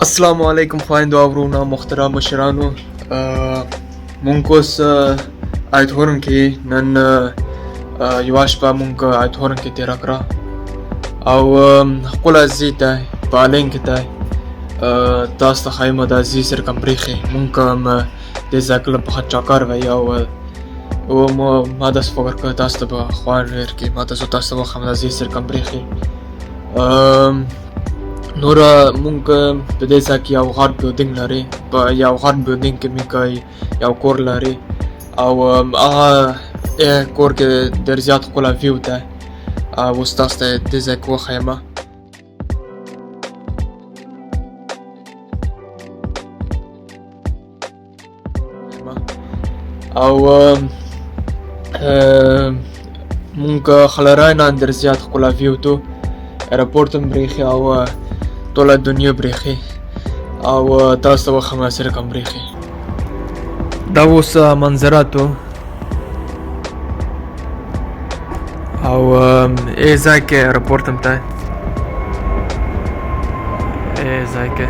السلام علیکم خویندو او ورونو محترم مشرانو مونږ اوس ایتهورن کې نن یوه شپه مونږ ایتهورن کې تېره کړه او خپل زوی ته په الین کې ته تاسو ته ښایم دا زوی سره کوم برېښي مونږ هم دې ځای کې په چاکار وی او ما داسې فکر کړی تاسو ته به خوند درکړي ما تاسو ته وښیم دا زوی سره کوم برېښي نور مونږ په دې ځای کې یو غټ بلډینګ لري په یو غټ بلډینګ کې مونږ یو کور لري او هغه کور کې ډېر زیات ښکلی ویو ده اوس تاسو ته دې ځای کې وښیم او مونږ خلرای نه ډېر زیات ښکلی ویو تو ایرپورټ هم برېښي او ټوله دنیا برېښي او تاسو ته وښیم سره کوم برېښي دا اوس منظره تو او ای ځای کې ایرپورټ هم ته ای ځای کې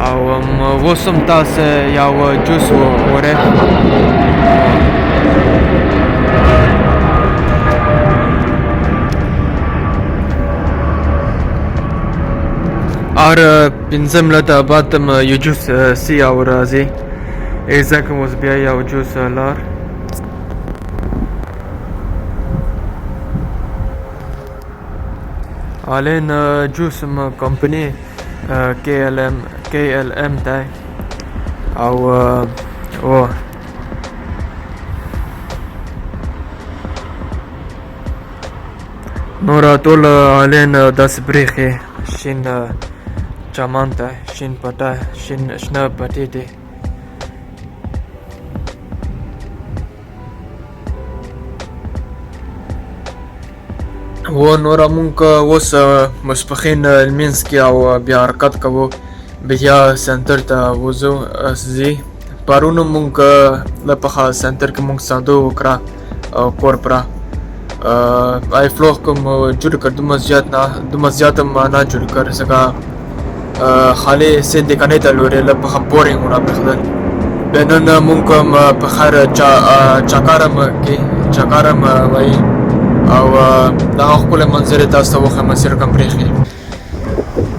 او اوس هم تاسو یو جوس وره هر پنځه ملته بعد هم یو جوس سی او راځي ای ځای کې اوس بیا یو جوس لار الین جوس کمپنی KLM ده او نور ټول الین داسې برېښي شین چمان ته شین پټه شنه پټې دي و نوره مونږ اوس ماسپښین لمینځ کې او بیا حرکت کوو بیا سنټر ته وځو ځي پرون مونږ لپخه سنټر کې مونږ ساندو وکړه او کور پره ای فلوغ کوم جوړ کړ دومره زیات هم نه جوړ کړ ځکه خالی سې دکانې ته لورې لپخه بورینګ ونه پرېښودل بیا نن مونږ هم په خیر چاکار هم وایي او دغه ښکلی منظرې تاسو ته وښیم سره کوم برېښي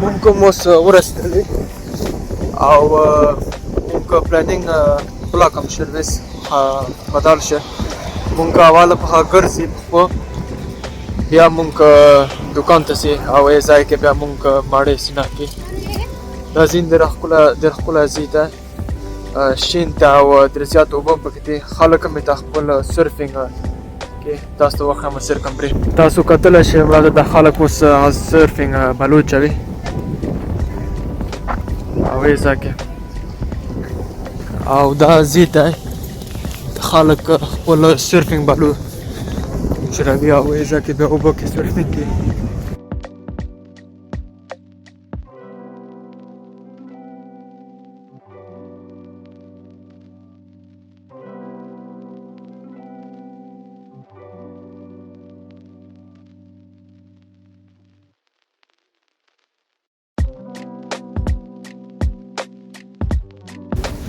مونږ هم اوس ورسېدلې او مونږ پلانینګ خپله کوم سروس بدل شه مونږ اواله په ګرځي په بیا مونږ دکان ته ځي او ای ځای کې بیا مونږ ماړې سینه کې دا ځین ډېر ښکلی ځای ده شین ته او ډېر زیات اوبه پکې دي خلک هم یې ته خپل سرفینګ تاسو ته وښیم سره کوم برېښي تاسو کتلی شئ مراده د خلک اوس سرفینګ بلو چوي او ای ځای کې او دا ځای ته خلک خپل سرفینګ بلو چلوي او ای ځای کې بیا اوبو کې سرفینګ کوي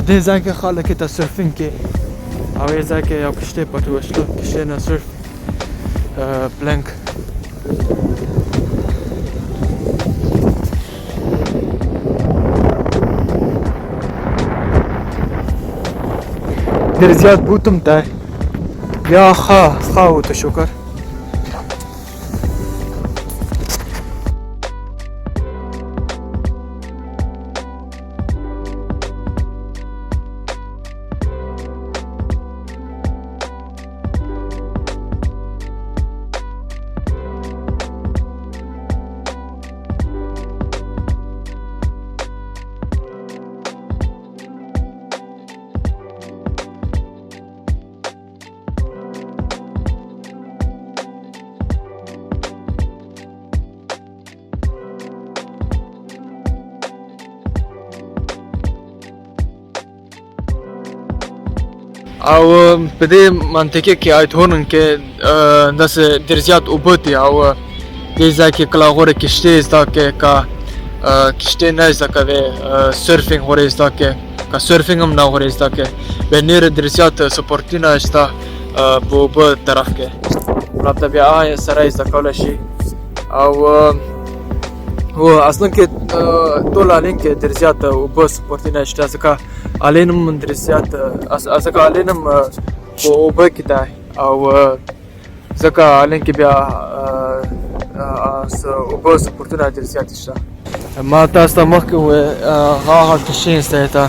دې ځای کې خلک ته سرفینګ کوي او ای ځای کې یو کشتۍ پټ وشته کشتۍ نه سرف پلنک ډېر زیات بوت هم دی بیا ښه وته شکر او په دې منطقه کې ایتهورن کې داسې ډېر زیات اوبه دي او دې ځای کې کله غوره کشتۍ زده کې که kishte na izakave surfing hore izake ka surfing am na hore izake benir drisiyat sportina ista bu taraf ke rabta bia sara izakawla shi au هو اصلا كي طول عليك درجات وبس بورتينا اشتازكا علينا من درجات ازكا علينا وبكتا او زكا عليك بيا وبس بورتينا درجات اشتا ما تاستا مخكو ها كشين ستا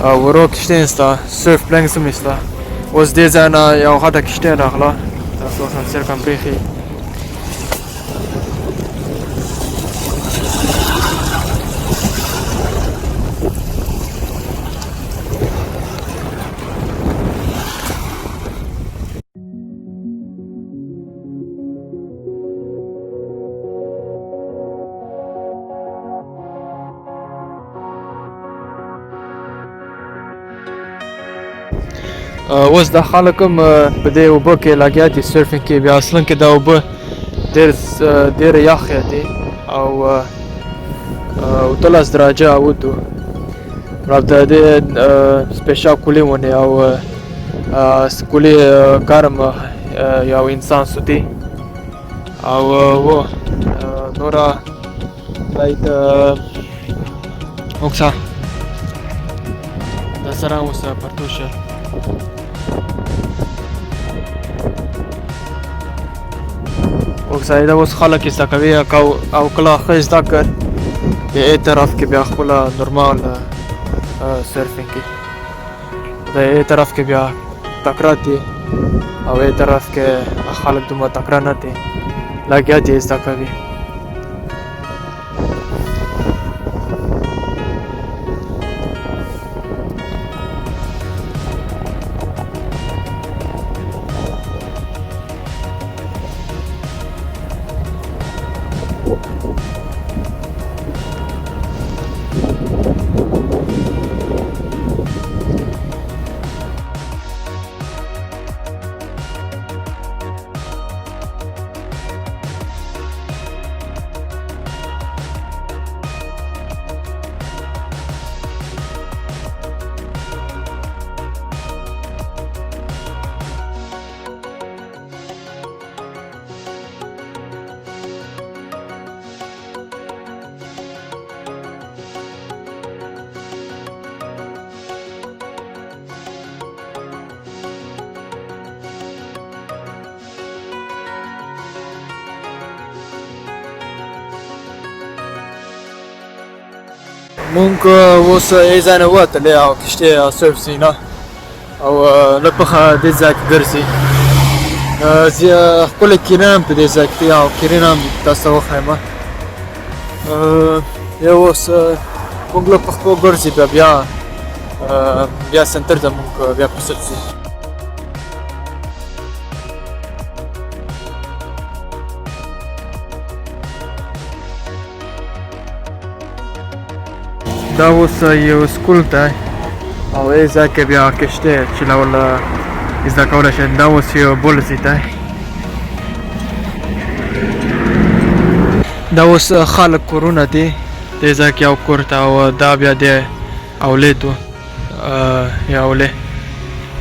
ورو كشين ستا سيرف بلانك سمستا وز ديزانا يا هذا كشتين اخلا تاسو سير كان بريخي اوس دا خلکم په دې اوبه کې لګیا دي سرفینګ کې بیا اصلا کې دا اوبه ډېر یخې دي او 13 درجه اودو رابطه دې سپیشال کولې ونې او کولې ګرم یو انسان سوتی او و نورا لایت اوکسا دا سره اوس پرتوشه وکسایده اوس خلک زده کوي او کله ښه زده کړ د ای طرف کې بیا خپله نورمال سرفینګ کې د ای طرف کې بیا تکړه دي او ای طرف کې خلک دومره تکړه نه دي لګیا دي زده کوي مونږ اوس ای ځای نه ووتلې او کښتۍ صرف سینا او لږ پخه دې ځای کې ګرځي ښکلې کیرې هم په دې ځای کې دي او کیرې هم تاسو ته وښیم یو اوس مونږ لږ په خپلو ګرځي بیا سنټر ته مونږ بیا فرصت شي دا اوس یو سکول دی او ای ځای کې بیا کښتۍ چلول زده کولی شئ دا اوس یو بل ځای دی دا اوس خلک کورونه دي دې ځای کې یو کور ته او دا بیا د اولیدو یا اولې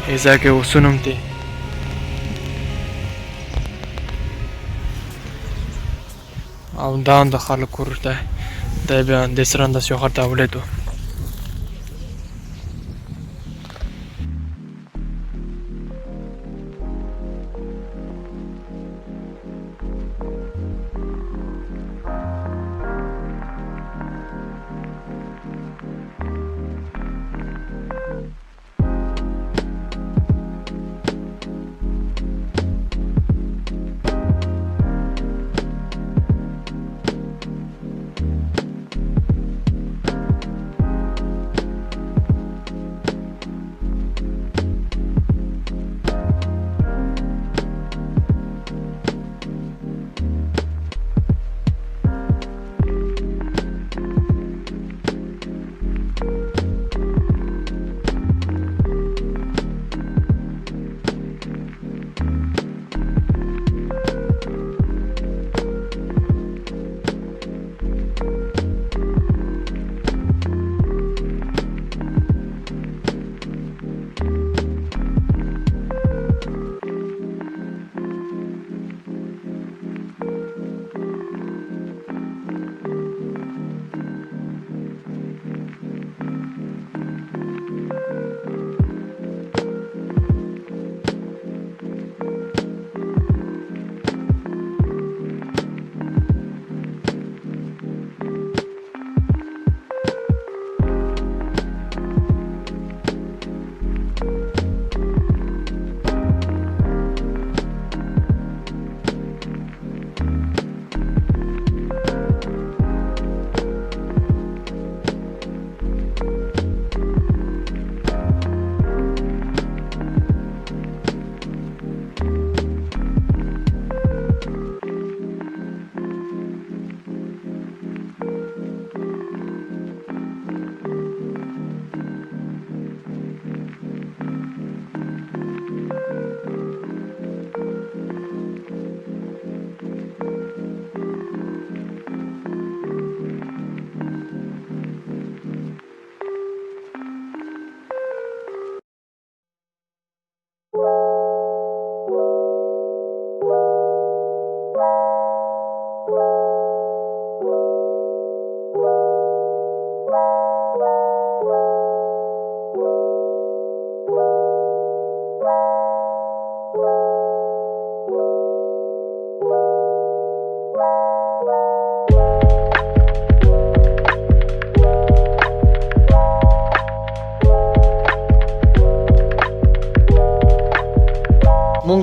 ای ځای کې اوسونه هم دي او دا هم د خلک کور دی دا بیا دې سره همداسې یو غټ اولید و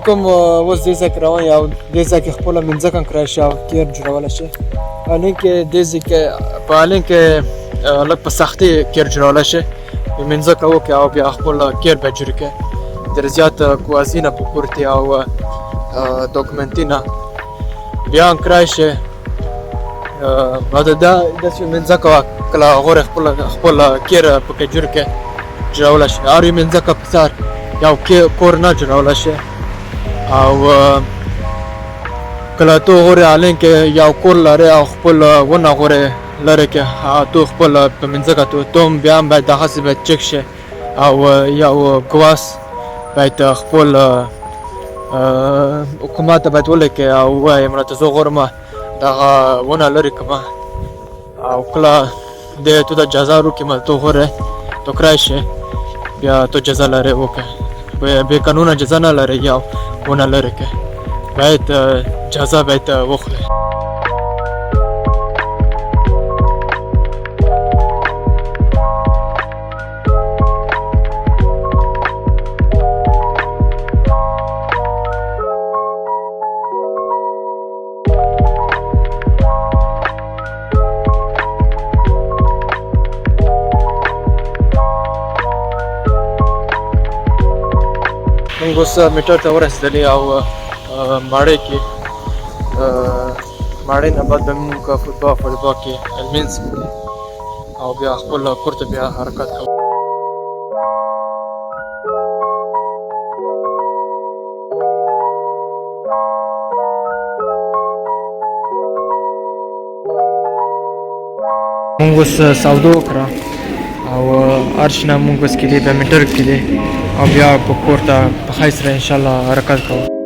مونږ کوم اوس دې ځای کې روان یو دې ځای کې خپله منځک هم کرای شي او کیر جوړولی شي حالین کې دې ځای کې په حالین کې لږ په سختۍ کیر جوړولی شي منځکه وکړي او بیا خپل کیر بیا جوړ کړي ډېر زیات کوازي نه په کور کې او دوکمنټي نه بیا هم کرای شي او داسې منځکه کله غوره خپل کیر پکې جوړ کړي جوړولی شي هر یو منځکه په سر یو کور نه جوړولی شي او کله تو غورې حالین کې یو کور لرې او خپل ونه غورې لرې کې تو خپل په منځکه تو هم بیا هم باید دغسې باید چک شي او یو ګواس باید خپل حکومت ته باید ولیکې او ووایې مړه ته زه غواړم دغه ونه لرې کړم او کله دې تو ته جزا وکړي مړه تو غورې تو کرای شي بیا تو جزا لرې وکړې بې قانونه جزا نه لرې یا ونه لرې کړې باید جزا باید وخورې موږ اوس میټر ته ورسېدلي او ماړۍ کې ماړۍ نه بعد به موږ فوټبال کې المینس کې او بیا خپل کور ته بیا حرکت کوو موږ اوس سودا وکړه او هر شي نه موږ اوس کېدی بیا میټر کېدی او بیا په کور ته په خیر سره انشاءالله حرکت کوو